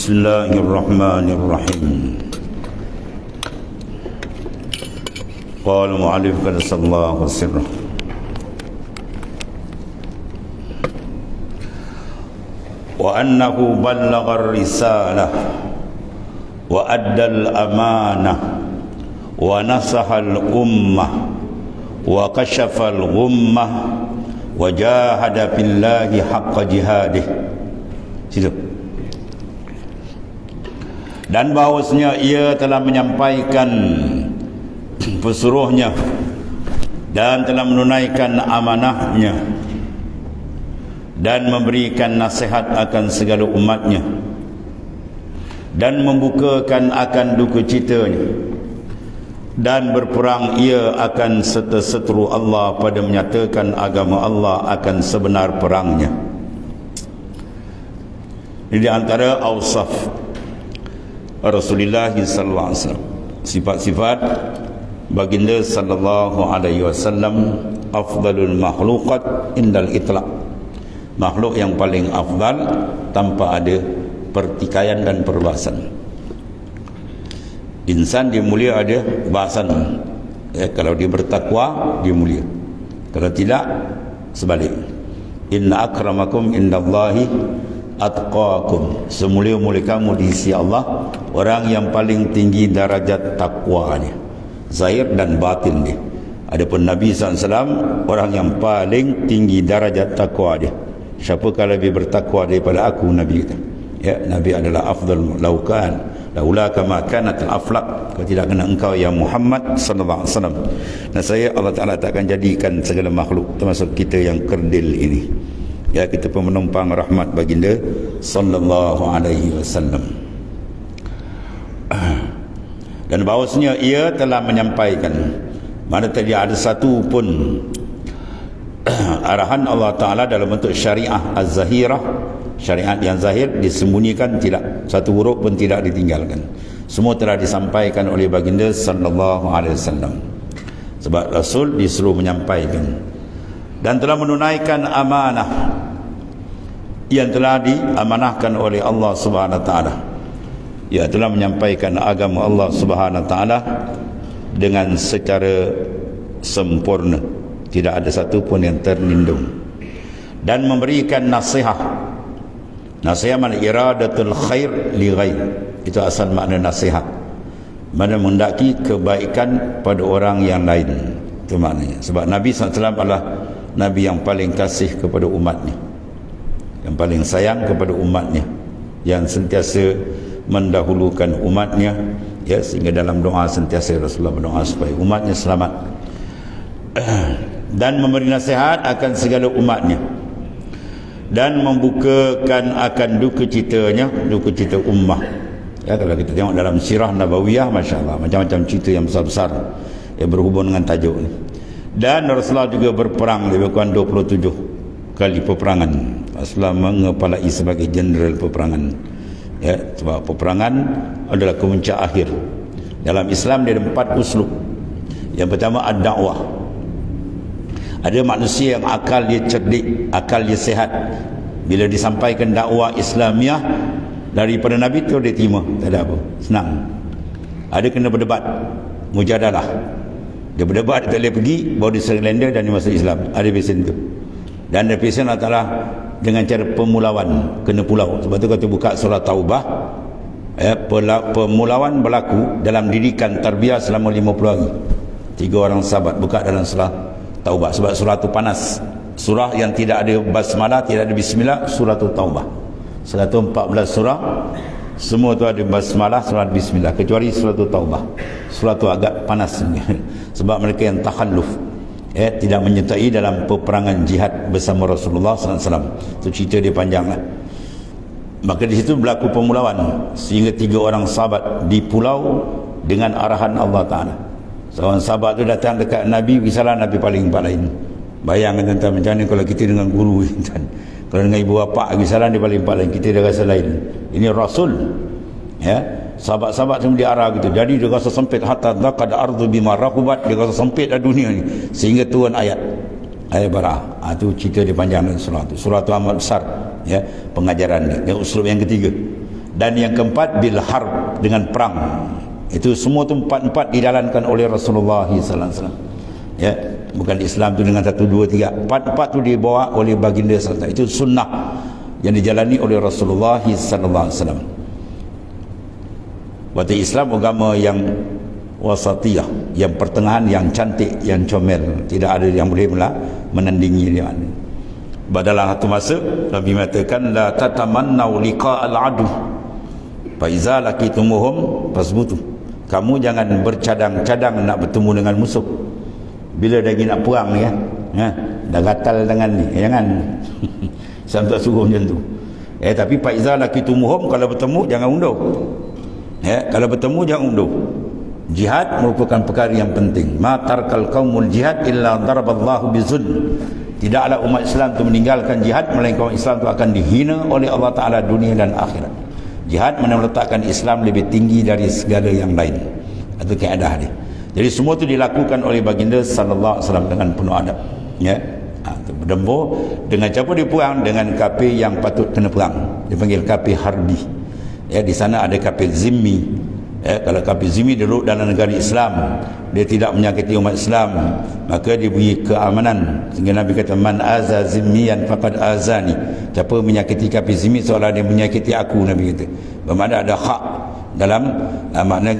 Bismillahirrahmanirrahim. Qala mu'allif qaddasallahu sirrah. Wa annahu ballagha ar-risalah wa adda al-amanah wa nasaha al-ummah wa kashafa al-ghummah wa jahada billahi haqqa jihadih. Situ. Dan bahawasanya ia telah menyampaikan pesuruhnya dan telah menunaikan amanahnya dan memberikan nasihat akan segala umatnya dan membukakan akan duka citanya dan berperang ia akan seteru Allah pada menyatakan agama Allah akan sebenar perangnya. Ini di antara awsaf Rasulullah sallallahu alaihi wasallam, sifat-sifat baginda sallallahu alaihi wasallam, afdalul makhluqat indal itlaq, makhluk yang paling afdal tanpa ada pertikaian dan perbahasan. Insan dia mulia ada bahasan, kalau dia bertakwa dia mulia, kalau tidak sebalik. Inna akramakum indallahi atqakum, semulia-mulia kamu di sisi Allah orang yang paling tinggi darajat takwanya, zahir dan batin dia. Adapun Nabi SAW orang yang paling tinggi darajat takwa dia. Siapakah lebih bertakwa daripada aku, Nabi kata. Ya, Nabi adalah afdal laukan laula kama kanat al-aflaq, kalau tidak kena engkau ya Muhammad sallallahu alaihi wasallam. Dan saya Allah Taala takkan jadikan segala makhluk termasuk kita yang kerdil ini. Ya, kita pun menumpang rahmat baginda sallallahu alaihi wasallam. Dan bahawasanya ia telah menyampaikan, mana tidak ada satu pun arahan Allah Ta'ala dalam bentuk syariah az-zahirah, syariat yang zahir disembunyikan, tidak satu huruf pun tidak ditinggalkan. Semua telah disampaikan oleh baginda sallallahu alaihi wasallam. Sebab Rasul disuruh menyampaikan dan telah menunaikan amanah yang telah diamanahkan oleh Allah Subhanahu wa taala. Ia telah menyampaikan agama Allah Subhanahu wa taala dengan secara sempurna, tidak ada satu pun yang terlindung, dan memberikan nasihat. Nasihat makna iradatul khair li ghair, itu asal makna nasihat, mana mendaki kebaikan pada orang yang lain, itu maknanya. Sebab Nabi SAW adalah Nabi yang paling kasih kepada umatnya, yang paling sayang kepada umatnya, yang sentiasa mendahulukan umatnya, ya, sehingga dalam doa sentiasa Rasulullah berdoa supaya umatnya selamat dan memberi nasihat akan segala umatnya dan membukakan akan duka citanya, duka cita ummah. Ya, kalau kita tengok dalam sirah nabawiyah, masya-Allah, macam-macam cerita yang besar-besar yang berhubung dengan tajuk ni. Dan Rasulullah juga berperang lebih kurang 27 kali peperangan. Rasulullah mengepalai sebagai jeneral peperangan. Ya, sebab peperangan adalah kemuncak akhir. Dalam Islam dia ada 4 uslub. Yang pertama ad-dakwah. Ada manusia yang akal dia cerdik, akal dia sehat. Bila disampaikan dakwah Islamiah daripada Nabi tu dia terima, tak ada apa, senang. Ada kena berdebat, mujadalah. Dia berdebat, dia tak boleh pergi, baru dia surrender dan dia masuk Islam. Ada pesen tu. Dan ada pesen Allah Ta'ala dengan cara pemulawan, kena pulau. Sebab tu kata buka surah Taubah, ya, pemulawan berlaku dalam didikan tarbiyah selama 50 hari. 3 orang sahabat buka dalam surah Taubah. Sebab surah tu panas. Surah yang tidak ada basmalah, tidak ada bismillah, surah tu Taubah. 114 surah, semua tu ada basmalah, surah bismillah, kecuali surah tu Taubah. Surah tu agak panas sebab mereka yang takhalluf, ya, tidak menyertai dalam peperangan jihad bersama Rasulullah SAW. Itu cerita dia panjang lah. Maka di situ berlaku pemulawan sehingga 3 orang sahabat di pulau dengan arahan Allah Ta'ala. Seorang sahabat tu datang dekat Nabi, bisalah Nabi paling lain. Bayangkan tentang macam mana kalau kita dengan guru, kalau dengan ibu bapa bisalah dia paling lain, kita dia rasa lain. Ini Rasul, ya. Sahabat-sahabat semua diarah gitu. Jadi dia rasa sempit, hatta dhaqad ardu bima rahubat, dia rasa sempit dah dunia ni sehingga turun ayat Bara'ah. Itu cerita dia panjang surah tu. Surah tu amat besar, ya, pengajaran dia. Yang uslub yang ketiga. Dan yang keempat bil harb, dengan perang. Itu semua tu empat-empat dijalankan oleh Rasulullah sallallahu alaihi wasallam. Ya, bukan Islam tu dengan 1 2 3. Empat-empat tu dibawa oleh baginda sallallahu. Itu sunnah yang dijalani oleh Rasulullah sallallahu alaihi wasallam. Berarti Islam agama yang wasatiyah, yang pertengahan, yang cantik, yang comel. Tidak ada yang boleh menandingi dia. Dalam satu masa Nabi mengatakan la tatamannau liqa'al adu fa iza laqitumuhum fasbutu. Kamu jangan bercadang-cadang nak bertemu dengan musuh. Bila dah nak perang ni dah gatal tangan ni, jangan. Sampai suruh macam tu. Tapi fa iza laqitumuhum, kalau bertemu jangan undur. Kalau bertemu jangan undur. Jihad merupakan perkara yang penting. Ma tarkal qaumul jihad illa daraballahu bizul. Tidaklah umat Islam itu meninggalkan jihad, melainkan umat Islam itu akan dihina oleh Allah Ta'ala dunia dan akhirat. Jihad meletakkan Islam lebih tinggi dari segala yang lain. Itu kaedah dia. Jadi semua itu dilakukan oleh baginda sallallahu alaihi wasallam dengan penuh adab. Berdempur dengan siapa dia perang? Dengan kafir yang patut kena perang. Dipanggil kafir harbi. Di sana ada kafir zimmi. Kalau kafir zimmi duduk dalam negara Islam, dia tidak menyakiti umat Islam, maka diberi keamanan. Sehingga Nabi kata man aza zimmiyan faqad azani. Siapa menyakiti kafir zimmi seolah dia menyakiti aku, Nabi kata. Bermakna ada hak dalam makna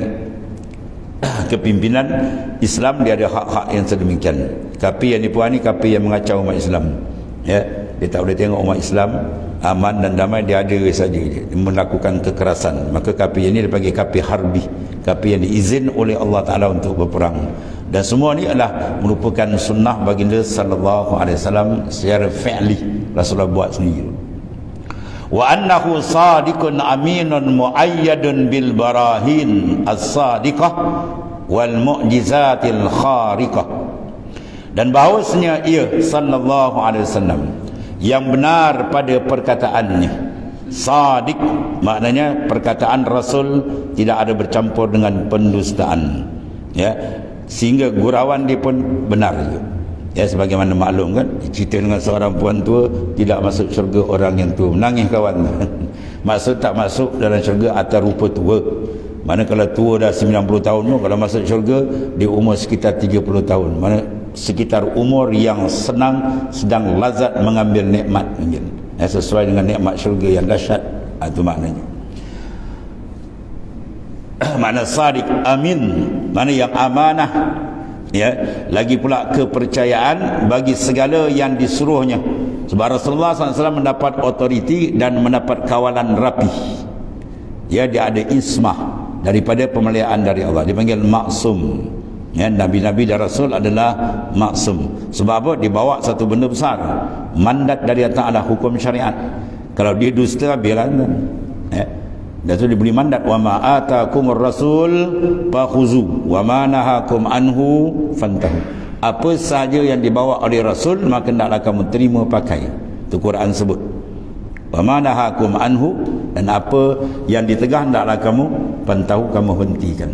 kepimpinan Islam, dia ada hak-hak yang sedemikian. Kafir yang dipuani kafir yang mengacau umat Islam. Dia tak boleh tengok umat Islam aman dan damai, dia ada saja, dia melakukan kekerasan. Maka kafir ini dipanggil kafir harbi, kafir yang diizin oleh Allah Ta'ala untuk berperang. Dan semua ni adalah merupakan sunnah baginda sallallahu alaihi wasallam secara fi'li. Rasulullah buat sendiri. Wa annahu sadiqun aminun muayyadun bil barahin as-sadiqah wal mu'jizatil khariqah. Dan bahawasanya ia sallallahu alaihi wasallam yang benar pada perkataannya. Sadiq maknanya perkataan Rasul tidak ada bercampur dengan pendustaan. Sehingga gurauan dia pun benar juga. Sebagaimana maklum kan, cerita dengan seorang puan tua tidak masuk syurga orang yang tua. Menangis kawan. Maksud tak masuk dalam syurga atas rupa tua. Mana kalau tua dah 90 tahun tu, kalau masuk syurga di umur sekitar 30 tahun. Mana sekitar umur yang sedang lazat mengambil nikmat mungkin. Sesuai dengan nikmat syurga yang dahsyat. Itu maknanya. Makna sadiq, amin, mana yang amanah. Lagi pula kepercayaan bagi segala yang disuruhnya. Sebab Rasulullah SAW mendapat otoriti dan mendapat kawalan rapi. Dia ada ismah daripada pemeliharaan dari Allah. Dipanggil maksum. Nabi-nabi dan Rasul adalah maksum. Sebab apa? Dibawa satu benda besar, mandat dari Allah Ta'ala, hukum syariat. Kalau dia dusta, biarkan. Dan itu diberi mandat, wa ma atakumur rasul fakhuzu wa ma nahakum anhu fantahu. Apa sahaja yang dibawa oleh Rasul, maka hendaklah kamu terima pakai. Itu Quran sebut. Wa ma nahakum anhu, dan apa yang ditegah hendaklah kamu fantahu, kamu hentikan.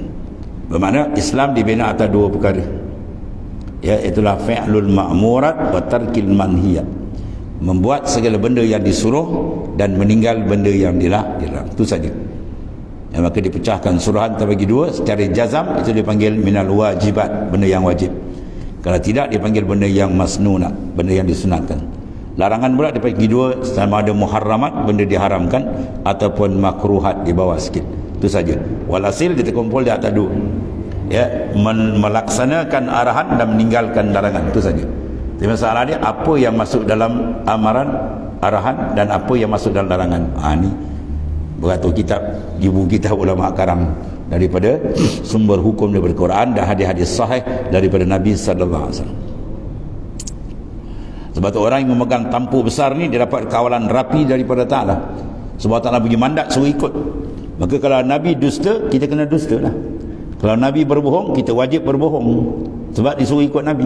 Bermakna Islam dibina atas dua perkara. Itulah fi'lul ma'murat wa tarkil manhiyat. Membuat segala benda yang disuruh dan meninggal benda yang dilarang. Itu saja. Maka dipecahkan suruhan terbagi dua. Secara jazam itu dipanggil minal wajibat, benda yang wajib. Kalau tidak dipanggil benda yang masnunat, benda yang disunatkan. Larangan pula dibagi dua, sama ada muharramat, benda diharamkan, ataupun makruhat di bawah sikit. Itu saja. Walhasil kita kumpul di atas dua. Melaksanakan arahan dan meninggalkan larangan. Itu saja. Jadi masalah dia apa yang masuk dalam amaran, arahan, dan apa yang masuk dalam larangan. Ini beratur kitab, ibu kitab ulama karang daripada sumber hukum daripada Quran dan hadis-hadis sahih daripada Nabi sallallahu alaihi wasallam. Sebab tu orang yang memegang tampu besar ni dia dapat kawalan rapi daripada Ta'ala. Sebab Ta'ala bagi mandat suruh ikut. Maka kalau Nabi dusta, kita kena dusta lah. Kalau Nabi berbohong, kita wajib berbohong. Sebab disuruh ikut Nabi.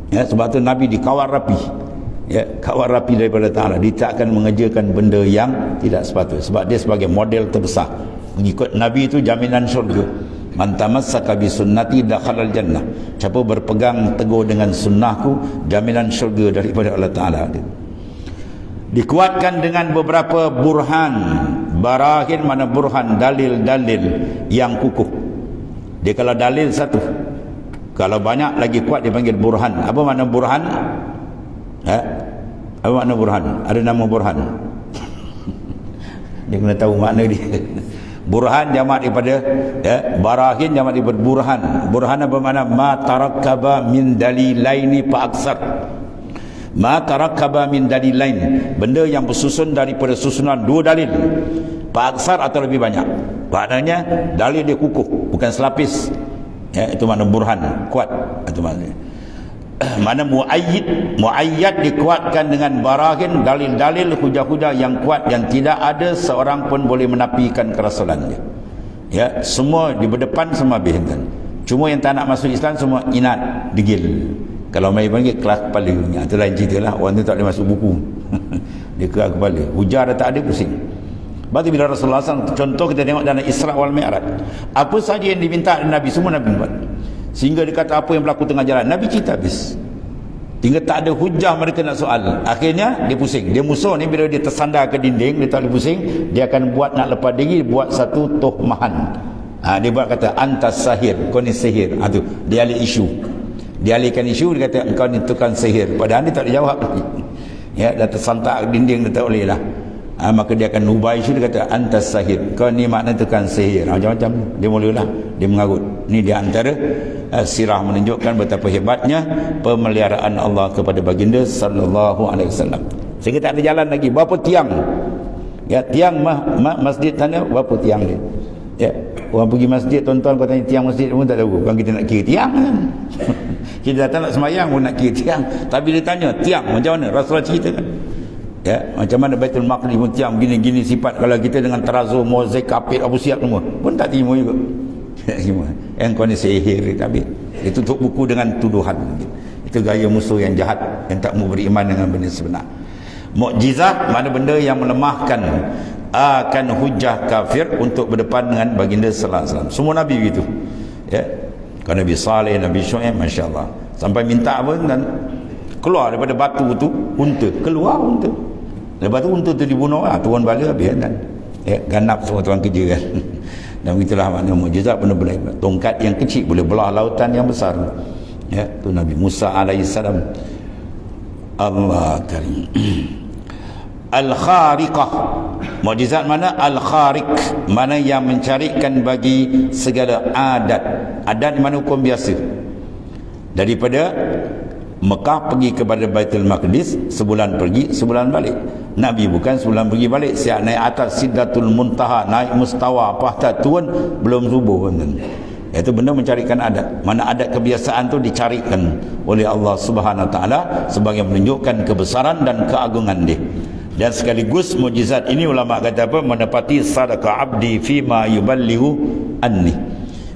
Sebab tu Nabi dikawal rapi. Kawal rapi daripada Ta'ala. Dia tak akan mengerjakan benda yang tidak sepatutnya. Sebab dia sebagai model terbesar. Mengikut Nabi itu jaminan syurga. Man tamassaka bi sunnati dakhalal jannah. Siapa berpegang teguh dengan sunnahku, jaminan syurga daripada Allah Ta'ala. Dikuatkan dengan beberapa burhan, Barahin mana burhan, dalil-dalil yang kukuh. Dia kalau dalil satu, kalau banyak lagi kuat dipanggil burhan. Apa makna burhan? Apa makna burhan? Ada nama burhan. Dia kena tahu makna dia. Burhan jamak daripada barahin jamak daripada burhan. Burhan apa makna? Ma tarakkaba min dalilaini fa aksar. Ma tarakkaba min dalilain, benda yang bersusun daripada susunan dua dalil, fa aksar atau lebih banyak. Maknanya dalil dia kukuh, bukan selapis. Itu makna burhan, kuat. Itu maknanya. Mana muayyad dikuatkan dengan barahin, dalil-dalil, hujah-hujah yang kuat yang tidak ada seorang pun boleh menafikan kerasulannya. Semua di berdepan, semua berhentian. Cuma yang tak nak masuk Islam semua inat, degil. Kalau mai panggil kelas kepala, itu lain cerita lah. Orang tu tak boleh masuk buku. Dia keras kepala, hujah dah tak ada, pusing. Berarti bila Rasulullah SAW, contoh kita tengok dalam Isra wal Mi'raj, apa saja yang diminta Nabi, semua Nabi buat. Sehingga dia kata apa yang berlaku tengah jalan, Nabi cerita habis. Hingga tak ada hujah mereka nak soal. Akhirnya dia pusing. Dia musuh ni bila dia tersandar ke dinding, dia tak boleh pusing, dia akan buat nak lepas diri, buat satu tuhmahan. Dia buat kata antas sahir, kau ni sihir. Tu dia alih isu. Dia alihkan isu, dia kata engkau ni tukang sihir. Padahal dia tak ada jawab. Dah tersantak ke dinding, dia tak boleh lah. Maka dia akan ubah isu, dia kata antas sahir, kau ni makna tukang sihir. Macam-macam dia mulalah, dia mengarut. Ni dia antara sirah menunjukkan betapa hebatnya pemeliharaan Allah kepada baginda sallallahu alaihi wasallam. Sehingga tak ada jalan lagi. Berapa tiang? Tiang masjid sana, berapa tiang dia? Orang pergi masjid, tuan-tuan, kau tanya tiang masjid pun tak tahu. Bukan kita nak kira tiang kan? Kita datang nak semayang pun nak kira tiang. Tapi dia tanya tiang macam mana? Rasulullah cerita kan? Macam mana Baitul Maqdis pun tiang gini-gini sifat. Kalau kita dengan terazu, mozaik, kapit, apa siap semua pun tak terima juga. Yang kau ni sihir, tapi dia tutup buku dengan tuduhan. Itu gaya musuh yang jahat, yang tak mau beriman dengan benda sebenar. Mukjizat mana benda yang melemahkan akan hujah kafir untuk berdepan dengan baginda sallallahu alaihi wasallam. Semua nabi begitu. Kau Nabi Saleh, Nabi Syuaib, masya-Allah, sampai minta apa dan keluar daripada batu tu unta, keluar unta. Lepas tu unta tu dibunuh tuan bala habis kan. Ganap semua tuan kerja kan. Dan begitulah makna mukjizat benda-benda. Tongkat yang kecil boleh belah lautan yang besar. Tu Nabi Musa alaihissalam. Allah karim. Al-Khariqah, mukjizat mana? Al-Khariq, mana yang mencarikan bagi segala adat mana hukum biasa. Daripada Mekah pergi kepada Baitul Maqdis, sebulan pergi, sebulan balik. Nabi bukan sebulan pergi balik, siap naik atas Sidratul Muntaha, naik Mustawa, pahta turun belum subuh pun. Itu benda mencarikan adat. Mana adat kebiasaan tu dicarikan oleh Allah Subhanahu Wa Taala sebagai menunjukkan kebesaran dan keagungan dia. Dan sekaligus mukjizat ini ulama kata apa? Menepati sadaqah abdi fima yuballighu anni.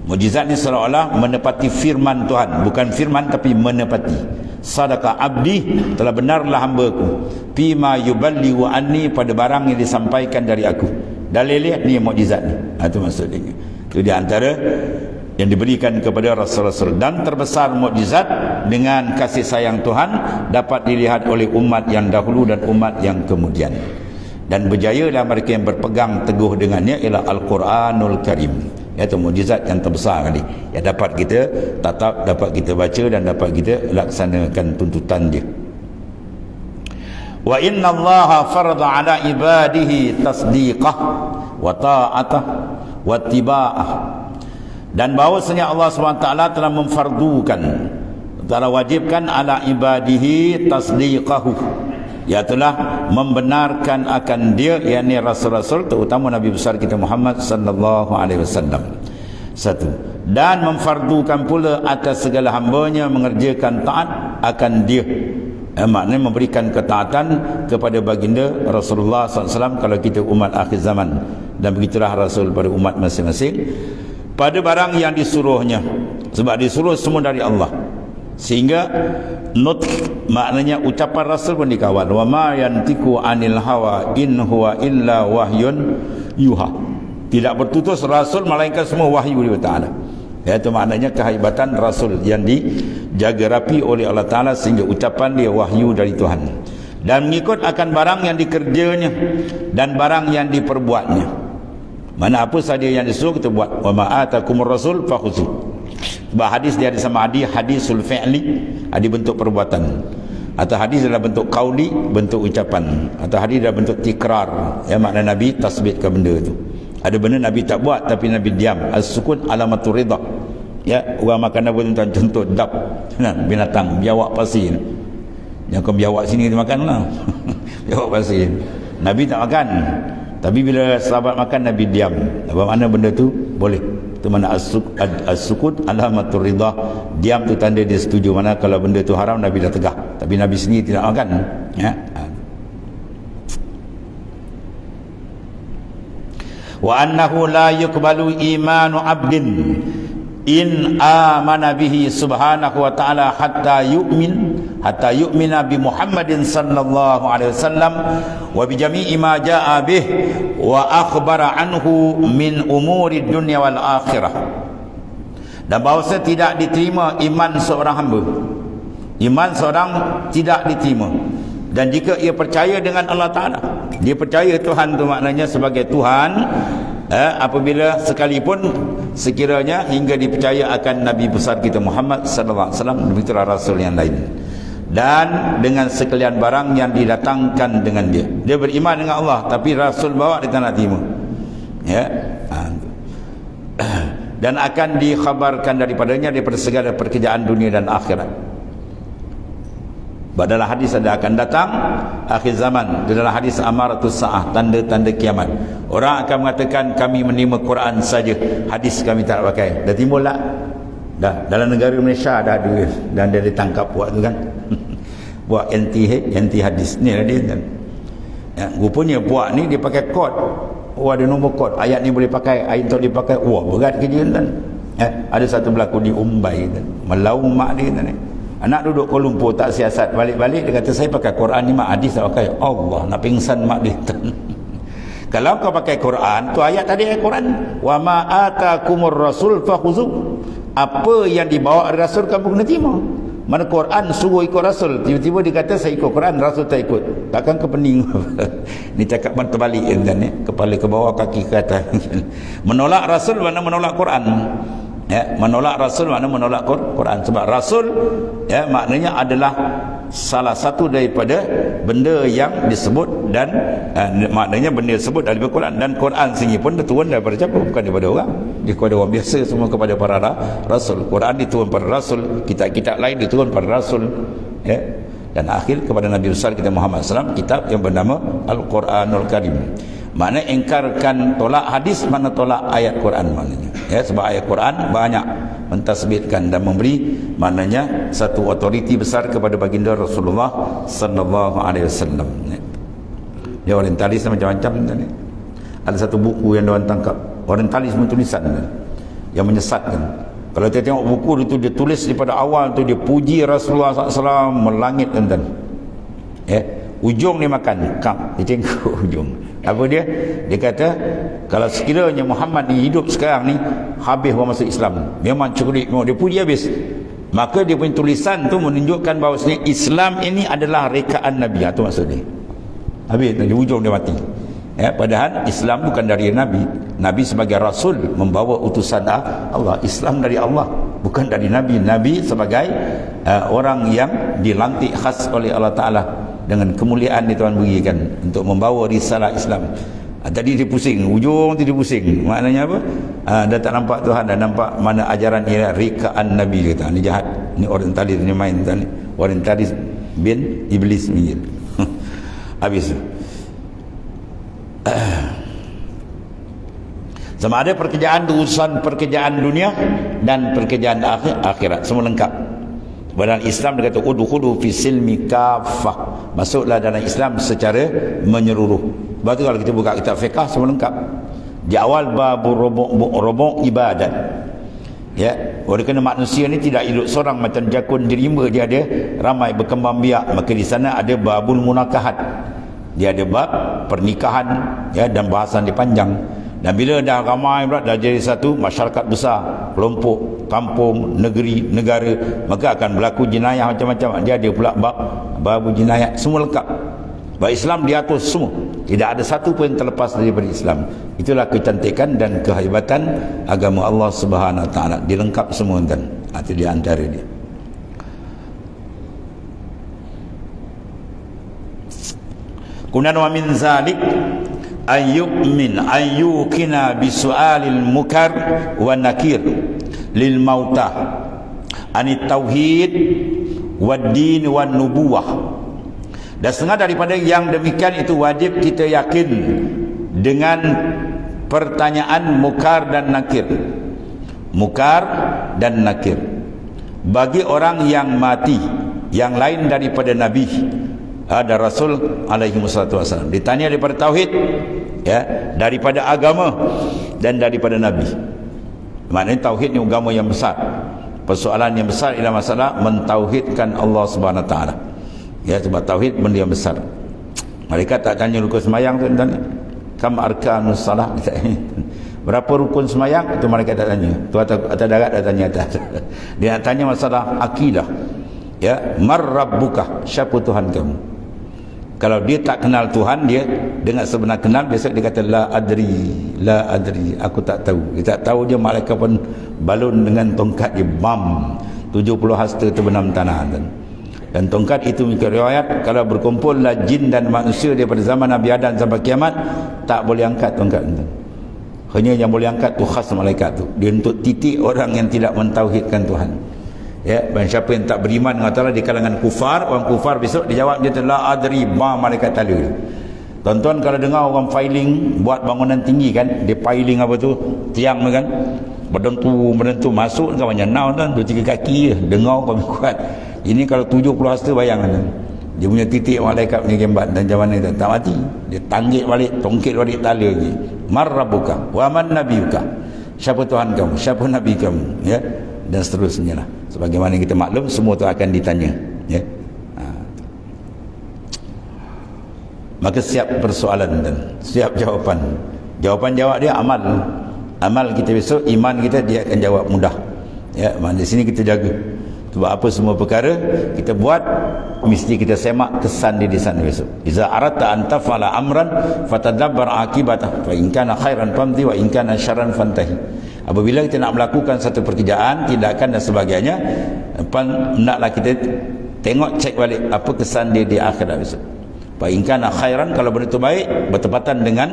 Mukjizat ni seolah-olah menepati firman Tuhan, bukan firman tapi menepati. Sadaqah abdi, telah benarlah hamba-Ku fima yuballighu anni, pada barang yang disampaikan dari aku. Dalil ni mukjizat ni. Itu maksudnya. Itu di antara yang diberikan kepada Rasul-Rasul. Dan terbesar mukjizat dengan kasih sayang Tuhan dapat dilihat oleh umat yang dahulu dan umat yang kemudian. Dan berjayalah mereka yang berpegang teguh dengannya ialah Al-Quranul Karim. Iaitu mukjizat yang terbesar kali, yang dapat kita tatap, dapat kita baca dan dapat kita laksanakan tuntutan dia. Wa inna Allaha farada ala ibadihi tasdiqah wa ta'atah wa tiba'ah. Dan bahawasanya Allah SWT telah memfardukan, telah wajibkan ala ibadihi tasdiqahu, iaitulah membenarkan akan dia, yakni rasul-rasul, terutama Nabi besar kita Muhammad sallallahu alaihi wasallam. Satu, dan memfardukan pula atas segala hambanya mengerjakan taat akan dia. Maknanya memberikan ketaatan kepada baginda Rasulullah SAW kalau kita umat akhir zaman. Dan begitulah Rasul pada umat masing-masing pada barang yang disuruhnya, sebab disuruh semua dari Allah. Sehingga nutq, maknanya ucapan Rasul pun dikawal. Wa ma yantiqu anil hawa in huwa illa wahyun yuha. Tidak bertutur Rasul melainkan semua wahyu dari Taala. Itu maknanya kehebatan Rasul yang dijaga rapi oleh Allah Taala sehingga ucapan dia wahyu dari Tuhan. Dan mengikut akan barang yang dikerjanya dan barang yang diperbuatnya. Mana apa sahaja yang disuruh kita buat. Wa ma atakumur rasul fakhuzu. Sebab hadis dia ada sama hadisul fi'li, hadis bentuk perbuatan, atau hadis dalam bentuk qauli, bentuk ucapan, atau hadis dalam bentuk tikrar, ya, makna Nabi tasbitkan benda tu. Ada benda Nabi tak buat tapi Nabi diam. As-sukun alamatur ridha. Ya, orang makan apa tuan, contoh dap, nah, binatang biawak pasir. Yang kau biawak sini dia makanlah. Biawak pasir. Nabi tak makan. Tapi bila sahabat makan, Nabi diam. Apa makna benda tu? Boleh. Itu mana as-sukut alamatur ridha. Diam tu tanda dia setuju. Mana kalau benda tu haram, Nabi dah tegah. Tapi Nabi sendiri tidak makan. Ya. Wa annahu la yuqbalu imanu abdin in amana bihi subhanahu wa ta'ala hatta yu'mina bi Muhammadin sallallahu alaihi wasallam wa bi jami'i ma jaa'a bih wa akhbara anhu min umuri dunya wal akhirah. Dan bahawa tidak diterima iman seorang hamba. Iman seorang tidak diterima. Dan jika ia percaya dengan Allah Ta'ala, dia percaya Tuhan tu maknanya sebagai Tuhan, apabila sekalipun sekiranya hingga dipercaya akan Nabi besar kita Muhammad sallallahu alaihi wasallam, begitulah rasul yang lain, dan dengan sekalian barang yang didatangkan dengan dia. Dia beriman dengan Allah tapi rasul bawa dia tak nak terima, ya. Dan akan dikhabarkan daripadanya daripada segala pekerjaan dunia dan akhirat. Dalam hadis ada akan datang akhir zaman. Dalam hadis amaratus saah, tanda-tanda kiamat. Orang akan mengatakan kami menerima Quran saja, hadis kami tak pakai. Dah timbul tak? Dah. Dalam negara Malaysia dah ada. Dan dia ditangkap buat tu kan. Buat anti hadis ni lah dia kan. Ya, rupanya buat ni dia pakai kod. Oh, ada nombor kod. Ayat ni boleh pakai, ayat tu boleh pakai. Wah, berat kerja kan. Ya, ada satu berlaku di Umbai kan. Melau mak dia kan. Anak duduk Kuala Lumpur tak siasat, balik-balik dia kata saya pakai Quran ni mak, hadis tak pakai. Allah, nak pingsan mak dia. Kalau kau pakai Quran, tu ayat tadi ayat Quran. Wa ma atakumur rasul fakhuzu. Apa yang dibawa oleh rasul kamu kena terima. Mana Quran suruh ikut rasul, tiba-tiba dia kata saya ikut Quran, rasul tak ikut. Takkan ke pening. Ni cakap terbalik kan, kepala ke bawah, kaki ke atas. Menolak rasul mana menolak Quran. Ya, menolak rasul makna menolak Quran. Sebab rasul, ya, maknanya adalah salah satu daripada benda yang disebut, dan maknanya benda disebut daripada Quran. Dan Quran sendiri pun turun daripada siapa? Bukan daripada orang, daripada orang biasa, semua kepada para rasul. Quran diturun pada rasul, kitab-kitab lain diturun pada rasul, ya. Dan akhir kepada Nabi besar kita Muhammad SAW, kitab yang bernama Al-Quranul Karim. Makna ingkarkan, tolak hadis, mana tolak ayat Quran maknanya, ya. Sebab ayat Quran banyak mentasbihkan dan memberi maknanya satu otoriti besar kepada baginda Rasulullah sallallahu alaihi wasallam. Dia orientalis macam-macam kan. Ada satu buku yang diorang tangkap, orientalis tulisan kan, yang menyesatkan. Kalau kita tengok buku itu, dia tulis daripada awal tu dia puji Rasulullah SAW melangit kan. Ya, ujung dia makan kam, dia tengok ujung. Apa dia? Dia kata kalau sekiranya Muhammad ni hidup sekarang ni, habis orang masuk Islam. Memang cerdik, dia puji habis. Maka dia punya tulisan tu menunjukkan bahawa Islam ini adalah rekaan Nabi. Itu maksud dia. Habis di ujung dia mati. Ya, padahal Islam bukan dari Nabi. Nabi sebagai Rasul membawa utusan Allah. Islam dari Allah, bukan dari Nabi. Nabi sebagai orang yang dilantik khas oleh Allah Ta'ala dengan kemuliaan yang Tuhan berikan untuk membawa risalah Islam. Tadi dia pusing, ujung tu dia pusing. Maknanya apa? Dah tak nampak Tuhan, dah nampak mana ajaran ini rekaan Nabi. Dia kata, ni jahat, ni orientalis, ni main ni. Orientalis bin Iblis minggir. Habis tu. Sama ada pekerjaan urusan pekerjaan dunia dan pekerjaan akhirat, semua lengkap. Dalam Islam dia kata udkhulu fi silmi kafah, masuklah dalam Islam secara menyeluruh. Sebab tu kalau kita buka kitab fiqh semua lengkap. Di awal bab rubuk ibadat, ya, oleh kerana manusia ni tidak hidup seorang macam jakun dirima, dia ada ramai berkembang biak. Maka di sana ada babul munakahat, dia ada bab pernikahan, ya, dan bahasan dia panjang. Dan bila dah ramai pula, dah jadi satu masyarakat besar, kelompok, kampung, negeri, negara, maka akan berlaku jenayah macam-macam. Dia ada pula bab jinayat, semua lengkap. Bahawa Islam diatur semua, tidak ada satu pun yang terlepas daripada Islam. Itulah kecantikan dan kehebatan agama Allah Subhanahu Wa Taala, dilengkap semua kan. Itu di antara dia. Kemudian wa min zalik ayyumin ayyukina bisu'alil mukar wa nakir lil mautah anit tauhid wad din wan nubuwah. Dan setengah daripada yang demikian itu wajib kita yakin dengan pertanyaan mukar dan nakir. Mukar dan nakir bagi orang yang mati yang lain daripada nabi ada Rasul alaihi wasallam, ditanya daripada tauhid, ya, daripada agama dan daripada nabi. Maknanya tauhid ni agama yang besar. Persoalan yang besar ialah masalah mentauhidkan Allah Subhanahu Wa Taala. Ya, sebab tauhid benda yang besar. Mereka tak tanya rukun semayang tu, tanya kam arkanus salah. Berapa rukun semayang itu mereka tak tanya. Tu atas darat dah tanya atas. Dia nak tanya masalah akidah. Ya, mar rabbuka, siapa Tuhan kamu? Kalau dia tak kenal Tuhan, dia dengan sebenar kenal, biasa dia kata la adri, aku tak tahu. Dia tak tahu, dia malaikat pun balun dengan tongkat dia, bam, 70 hasta terbenam tanah. Dan tongkat itu mengikut riwayat, kalau berkumpullah jin dan manusia daripada zaman Nabi Adam sampai kiamat, tak boleh angkat tongkat itu. Hanya yang boleh angkat tu khas malaikat tu. Dia untuk titik orang yang tidak mentauhidkan Tuhan. Ya, dan siapa yang tak beriman dengan Allah di kalangan kufar, orang kufar besok dia jawab dia telah adri ma malaikat tala. Tuan-tuan kalau dengar orang filing buat bangunan tinggi kan, dia piling apa tu, tiang tu kan, berdentu masuk kan banyak naun kan, 2-3 kaki je, dengar paling kuat. Ini kalau 70 hasta bayangkan. Dia punya titik malaikat punya gembat dan macam mana tak mati. Dia tanggit balik, tongkit balik tala lagi. Mar rabbuka wa man nabiyuka. Siapa Tuhan kamu? Siapa nabi kamu? Ya. Dan seterusnya lah. Sebagaimana kita maklum, semua itu akan ditanya, ya. Maka siap persoalan dan siap jawapan. Jawapan jawab dia amal. Amal kita besok, iman kita dia akan jawab mudah. Ya, di sini kita jaga. Sebab apa semua perkara kita buat mesti kita semak kesan dia di sana besok. Iza aratta an tafala amran fatadabbar akibatah, fa in kana khairan famdi wa in kana syarran fantahi. Apabila kita nak melakukan satu pekerjaan, tindakan dan sebagainya, hendaklah kita tengok, cek balik apa kesan dia di akhirat besok. Fa in kana khairan, kalau benda itu baik bertepatan dengan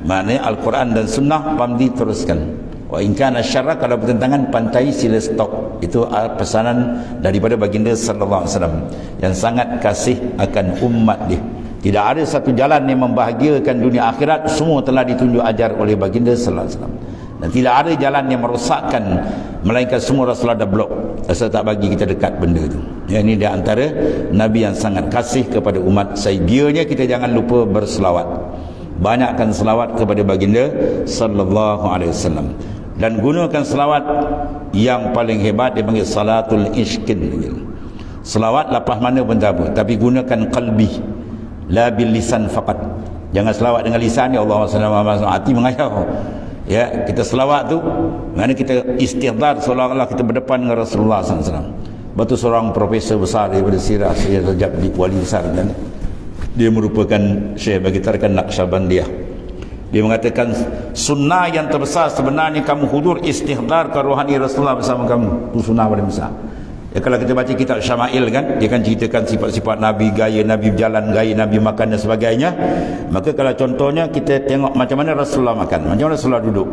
maknanya Al-Quran dan Sunnah, famdi teruskan. Wa in kana syarra, kalau bertentangan pantai, sila stop. Itu pesanan daripada baginda sallallahu alaihi wasallam yang sangat kasih akan umat dia. Tidak ada satu jalan yang membahagiakan dunia akhirat, semua telah ditunjuk ajar oleh baginda sallallahu alaihi wasallam. Dan tidak ada jalan yang merosakkan, melainkan semua Rasulullah dah blok asal tak bagi kita dekat benda itu. Ya, ini di antara Nabi yang sangat kasih kepada umat. Sehingga kita jangan lupa berselawat. Banyakkan selawat kepada baginda sallallahu alaihi wasallam. Dan gunakan selawat yang paling hebat, dia panggil salatul ishkin. Selawat lepas mana pun tak apa, tapi gunakan qalbi, la bil lisan faqat. Jangan selawat dengan lisan, ya Allah sallallahu hati mengayau. Ya, kita selawat tu maknanya kita istighfar seolah-olah kita berdepan dengan Rasulullah SAW. Batu seorang profesor besar daripada Sirah, Syekh Rajab di Wali Besar, dan dia merupakan Syekh bagi tarikan Naqsyabandiyah. Dia mengatakan sunnah yang terbesar sebenarnya kamu hudur istighfar ke rohani Rasulullah bersama kamu. Itu sunnah paling besar. Ya, kalau kita baca kitab Syama'il kan, dia kan ceritakan sifat-sifat Nabi, gaya Nabi berjalan, gaya Nabi makan dan sebagainya. Maka kalau contohnya kita tengok macam mana Rasulullah makan, macam mana Rasulullah duduk,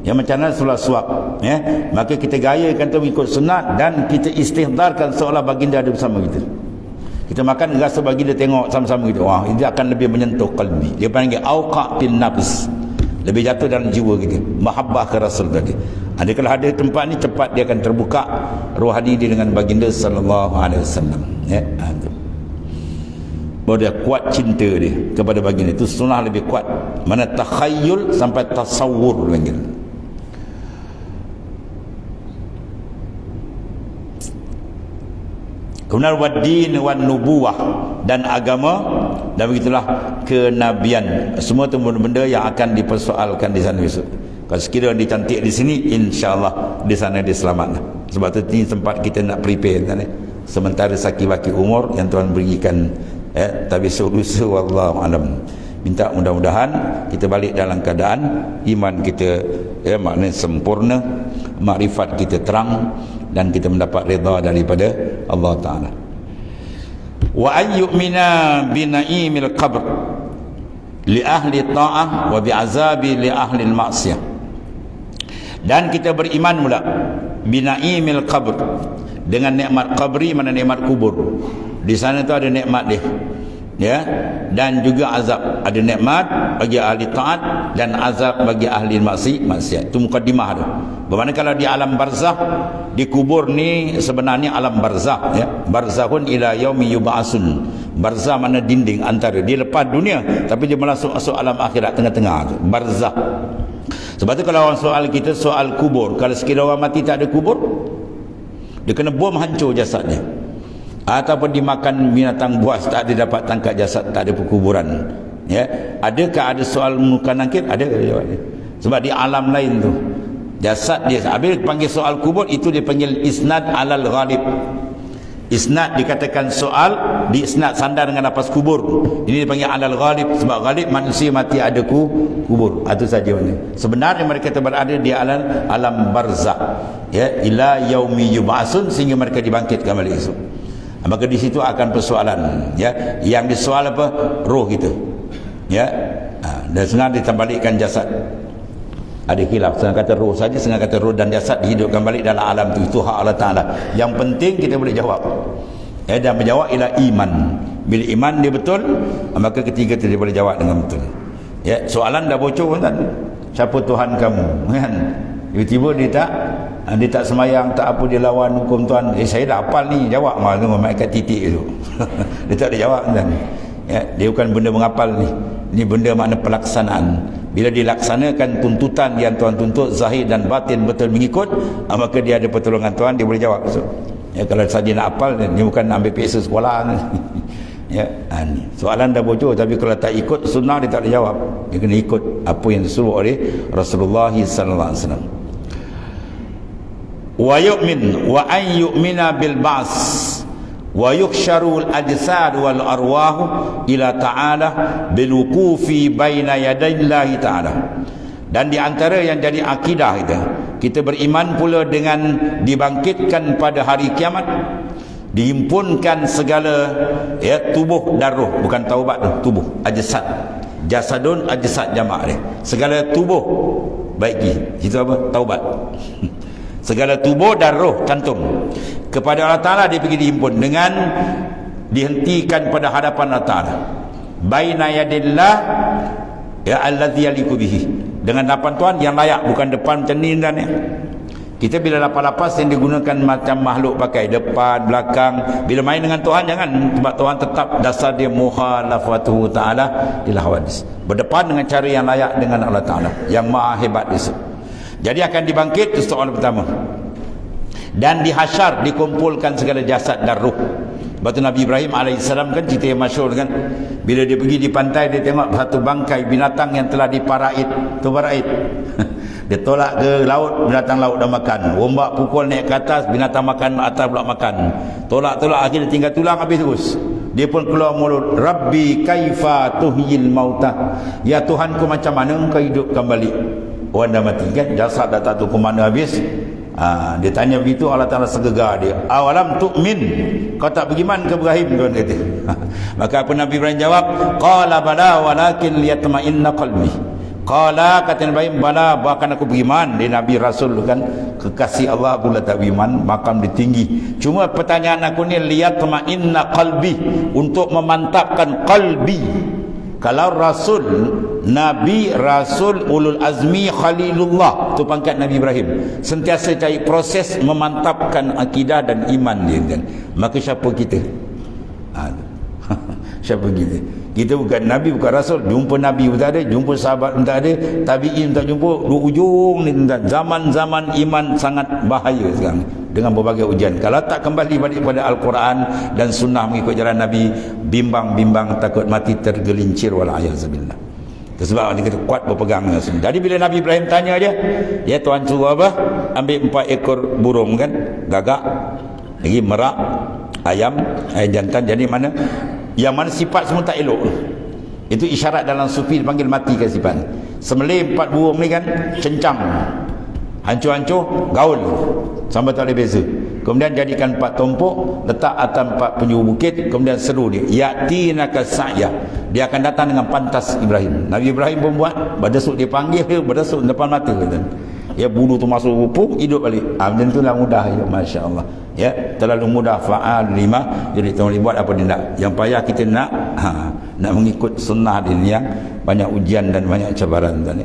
ya, macam mana Rasulullah suap, ya, maka kita gayakan tu mengikut sunat dan kita istighdarkan seolah baginda ada bersama kita. Kita makan rasa baginda tengok sama-sama kita. Wah, ini akan lebih menyentuh qalbi. Dia panggil auqa bin nafs, lebih jatuh dalam jiwa kita, mahabbah ke Rasul tadi. Ada kalau ada tempat ni cepat dia akan terbuka rohani dia dengan baginda sallallahu alaihi wasallam, ya. Itu bahawa dia kuat cinta dia kepada baginda. Itu sunnah lebih kuat. Mana takhayyul sampai tasawur panggil. Kemudian waddin wan nubuwah, dan agama, dan begitulah kenabian. Semua itu benda-benda yang akan dipersoalkan di sana besok. Kalau sekiranya dicantik di sini, insya-Allah di sana dia selamat. Sebab itu ini tempat kita nak prepare kan. Sementara saki baki umur yang Tuhan berikan Tapi solusi wallahu alam. Minta mudah-mudahan kita balik dalam keadaan iman kita maknanya sempurna, makrifat kita terang, dan kita mendapat redha daripada Allah Ta'ala. Wa ayyumina bina'imil qabr li ahli ta'ah wa bi'azabi li ahli maksiyah. Dan kita beriman pula bina'imil qabr, dengan nikmat qabri, mana nikmat kubur. Di sana tu ada nikmat dia, ya, dan juga azab. Ada nikmat bagi ahli taat dan azab bagi ahli maksiat. Itu mukaddimah tu. Bermakna kalau di alam barzah, di kubur ni sebenarnya alam barzah, ya. Barzahun ila yaumi yub'atsun. Barzah mana dinding antara dia lepas dunia, tapi dia masuk alam akhirat, tengah-tengah tu. Barzah. Sebab tu kalau orang soal kita soal kubur, kalau sekiranya orang mati tak ada kubur, dia kena bom hancur jasadnya, ataupun dimakan binatang buas, tak ada dapat tangkap jasad, tak ada perkuburan, ya. Adakah ada soal muka nakir? Ada jawab dia. Sebab di alam lain tu jasad dia, habis panggil soal kubur, itu dia panggil isnad alal ghalib. Isnad dikatakan soal, di isnad sandar dengan lafaz kubur. Ini dipanggil alal ghalib, sebab ghalib manusia mati ada kubur. Itu saja mana. Sebenarnya mereka berada di alam barzah, ya, ila yaumi yub'atsun, sehingga mereka dibangkitkan balik esok. Maka di situ akan persoalan, ya. Yang disoal apa? Roh kita, ya. Dan senang ditambalikkan jasad. Ada khilaf, setengah kata roh saja, setengah kata roh dan jasad dihidupkan balik dalam alam itu hak Allah Ta'ala. Yang penting kita boleh jawab, ya, dan menjawab ialah iman. Bila iman dia betul, maka ketiga dia boleh jawab dengan betul, ya. Soalan dah bocor kan, siapa Tuhan kamu, kan? Tiba-tiba dia tak semayang, tak apa, dia lawan hukum Tuhan. Saya dah hafal ni, jawab malah tu kat titik tu. Dia tak ada jawab kan, ya. Dia bukan benda menghafal ni, ini benda makna pelaksanaan. Bila dilaksanakan tuntutan yang Tuhan tuntut, zahir dan batin betul mengikut, maka dia ada pertolongan Tuhan, dia boleh jawab. So, ya, kalau saja nak hafal, dia bukan ambil PSA sekolah ni. Ya, ni soalan dah bocor, tapi kalau tak ikut sunnah dia tak boleh jawab. Dia kena ikut apa yang disuruh oleh Rasulullah sallallahu alaihi wasallam. Wa yu'min wa an yu'mina bil ba's wa yukhsharul ajsad wal arwah ila ta'ala bil wuqufi baina yadayillahi ta'ala. Dan di antara yang jadi akidah kita beriman pula dengan dibangkitkan pada hari kiamat, dihimpunkan segala, ya, tubuh dan roh, bukan taubat tu, tubuh, ajsad, jasadun, ajsad jamak dia, segala tubuh baik itu apa? Taubat. Segala tubuh dan roh, cantum, kepada Allah Ta'ala dia pergi dihimpun dengan dihentikan pada hadapan Allah Ta'ala, baina yadillah, ya, allazi yaliku bihi, dengan hadapan Tuhan yang layak, bukan depan macam ni dan ya. Kita bila lapas-lapas yang digunakan macam makhluk pakai depan, belakang, bila main dengan Tuhan jangan, sebab Tuhan tetap dasar dia muhalafatuhu ta'ala ila hawadis, berdepan dengan cara yang layak dengan Allah Ta'ala yang maha hebat itu. Jadi akan dibangkit, itu soalan pertama. Dan dihasyar, dikumpulkan segala jasad dan ruh. Batu Nabi Ibrahim AS kan cerita yang masyhur kan, bila dia pergi di pantai, dia tengok satu bangkai binatang yang telah diparait. Tu parait. Dia tolak ke laut, binatang laut dah makan. Ombak pukul naik ke atas, binatang makan atas pula makan. Tolak-tolak, akhirnya tinggal tulang habis terus. Dia pun keluar mulut, Rabbi kaifa tuhyil mauta, ya Tuhanku, macam mana engkau hidupkan balik orang dah mati kan, jasad dah tak tahu ke mana habis. Dia tanya begitu, Allah Ta'ala segegar dia, awalam tu'min, kau tak beriman ke Ibrahim? Tuan kata. Maka apa Nabi Ibrahim jawab? Qala bala walakin liyatma'inna qalbi. Qala, kata Nabi Ibrahim, bala, bahkan aku beriman. Dia Nabi Rasul kan, kekasih Allah pula tak beriman, makam dia tinggi. Cuma pertanyaan aku ni, liyatma'inna qalbi, untuk memantapkan qalbi. Kalau Rasul, Nabi, Rasul, Ulul Azmi, Khalilullah, itu pangkat Nabi Ibrahim, sentiasa cari proses memantapkan akidah dan iman dia kan. Maka siapa kita? Siapa kita? Kita bukan Nabi, bukan Rasul. Jumpa Nabi pun tak ada, jumpa sahabat pun tak ada, tabi'in tak jumpa. Dua ujung ni, zaman-zaman iman sangat bahaya sekarang dengan berbagai ujian. Kalau tak kembali balik pada Al-Quran dan Sunnah mengikut jalan Nabi, bimbang-bimbang takut mati tergelincir wala'ayazubillah. Sebab dia kata kuat berpegang dengan Sunnah. Jadi bila Nabi Ibrahim tanya dia, ya Tuhan suruh apa? Ambil 4 ekor burung kan, gagak, lagi merak, ayam jantan. Jadi mana yang mana sifat semua tak elok. Itu isyarat dalam sufi dipanggil matikan sifat. Sembelih 4 burung ni kan cencang, hancur-hancur, gaul sampai tak ada beza. Kemudian jadikan 4 tumpuk, letak atas 4 penjuru bukit, kemudian seru dia, yatinaka sa'ya, dia akan datang dengan pantas Ibrahim. Nabi Ibrahim pun buat, berdesuk dia panggil, berdesuk depan mata kata. Ya, bulu tu masuk rupuk, hidup balik. Macam itulah mudah ya, masya-Allah. Ya, terlalu mudah, fa'al lima, jadi tolong buat apa dia nak. Yang payah kita nak nak mengikut sunnah dia yang banyak ujian dan banyak cabaran tuan.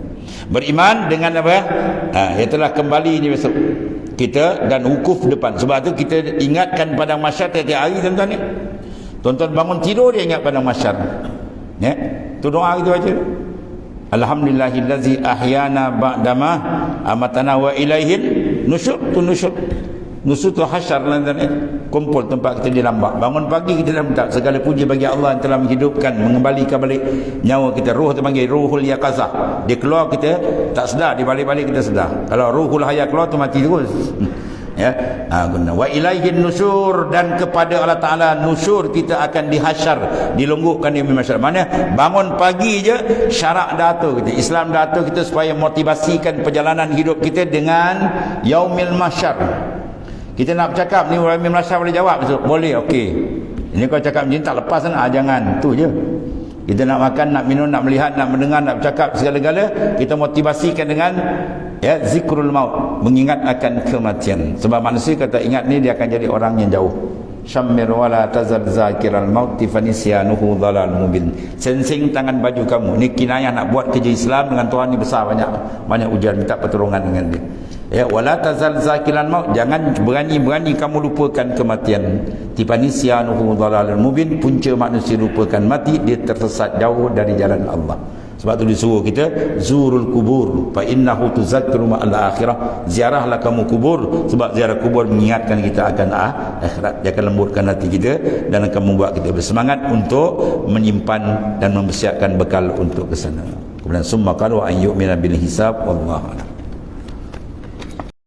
Beriman dengan apa? Ya telah kembali ni besok kita dan wukuf depan. Sebab tu kita ingatkan padang mahsyar tiap-tiap hari tuan-tuan ni. Tuan-tuan bangun tidur dia ingat padang mahsyar. Ya, tu doa kita baca. Alhamdulillahillazi ahyana ba'dama amatana wa ilaihin nusyur. Tu nusyur. Nusyur tu hasyar tuan-tuan. Kumpul tempat kita di lambak. Bangun pagi kita dah minta segala puji bagi Allah yang telah menghidupkan, mengembalikan balik nyawa kita. Ruh terpanggil ruhul yaqazah. Dia keluar kita tak sedar, di balik-balik kita sedar. Kalau ruhul hayat keluar tu mati terus. Ya, wa ilaihin nusyur, dan kepada Allah Taala nusyur kita akan dihasyar, dilunggukkan di mahsyar. Mana bangun pagi je syarak dah atur kita, Islam dah atur kita supaya motivasikan perjalanan hidup kita dengan yaumil mahsyar. Kita nak bercakap ni yaumil mahsyar boleh jawab besok? Boleh, okey. Ini kau cakap macam ni tak lepas sana, jangan, tu je. Kita nak makan, nak minum, nak melihat, nak mendengar, nak bercakap, segala-gala kita motivasikan dengan ya zikrul maut, mengingat akan kematian. Sebab manusia kata ingat ni dia akan jadi orang yang jauh. Syammir wala tazal zakiral maut fanisyanuhu dhalal mubin. Sensing tangan baju kamu. Ni kinayah nak buat kerja Islam dengan Tuhan ni besar, banyak ujian, minta pertolongan dengan dia. Ya, wala tazal zakiral maut, jangan berani-berani kamu lupakan kematian. Fanisyanuhu dhalal mubin, punca manusia lupakan mati, dia tersesat jauh dari jalan Allah. Sebab tu disuruh kita zurul kubur fa innahu tuzakkiru ma'al akhirah. Ziarahlah kamu kubur, sebab ziarah kubur mengingatkan kita akan akhirat. Dia akan lembutkan hati kita dan akan membuat kita bersemangat untuk menyimpan dan mempersiapkan bekal untuk ke sana. Kemudian summa qalu an yu'mina bil hisab wallahu a'lam.